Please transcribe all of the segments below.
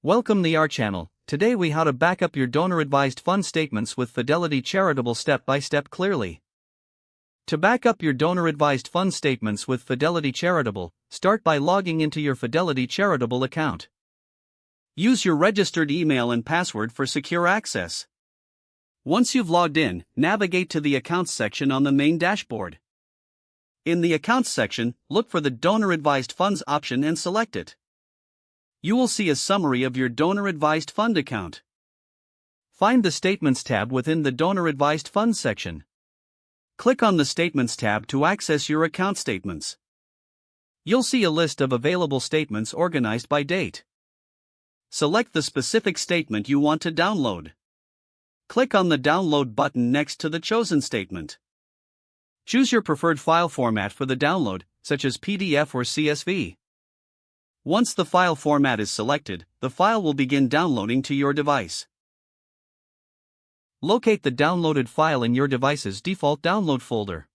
Welcome to our channel. Today we how to back up your donor-advised fund statements with Fidelity Charitable step-by-step clearly. To back up your donor-advised fund statements with Fidelity Charitable, start by logging into your Fidelity Charitable account. Use your registered email and password for secure access. Once you've logged in, navigate to the Accounts section on the main dashboard. In the Accounts section, look for the Donor-Advised Funds option and select it. You will see a summary of your donor-advised fund account. Find the Statements tab within the Donor-Advised Funds section. Click on the Statements tab to access your account statements. You'll see a list of available statements organized by date. Select the specific statement you want to download. Click on the Download button next to the chosen statement. Choose your preferred file format for the download, such as PDF or CSV. Once the file format is selected, the file will begin downloading to your device. Locate the downloaded file in your device's default download folder.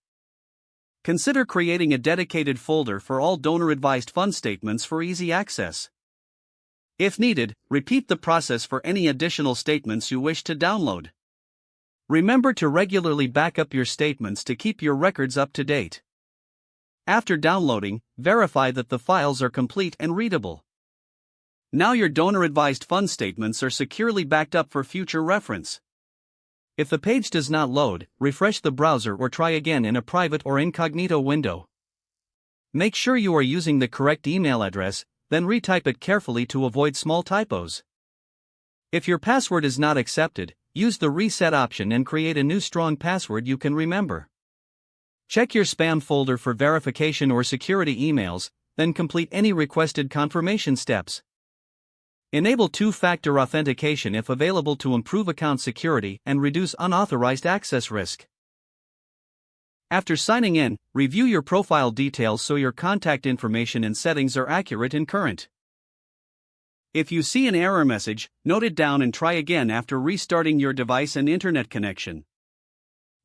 Consider creating a dedicated folder for all donor-advised fund statements for easy access. If needed, repeat the process for any additional statements you wish to download. Remember to regularly back up your statements to keep your records up to date. After downloading, verify that the files are complete and readable. Now your donor-advised fund statements are securely backed up for future reference. If the page does not load, refresh the browser or try again in a private or incognito window. Make sure you are using the correct email address, then retype it carefully to avoid small typos. If your password is not accepted, use the reset option and create a new strong password you can remember. Check your spam folder for verification or security emails, then complete any requested confirmation steps. Enable two-factor authentication if available to improve account security and reduce unauthorized access risk. After signing in, review your profile details so your contact information and settings are accurate and current. If you see an error message, note it down and try again after restarting your device and internet connection.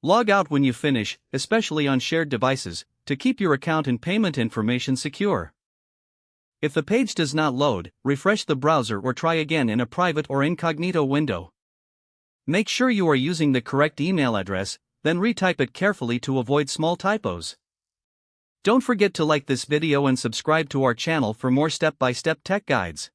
Log out when you finish, especially on shared devices, to keep your account and payment information secure. If the page does not load, refresh the browser or try again in a private or incognito window. Make sure you are using the correct email address, then retype it carefully to avoid small typos. Don't forget to like this video and subscribe to our channel for more step-by-step tech guides.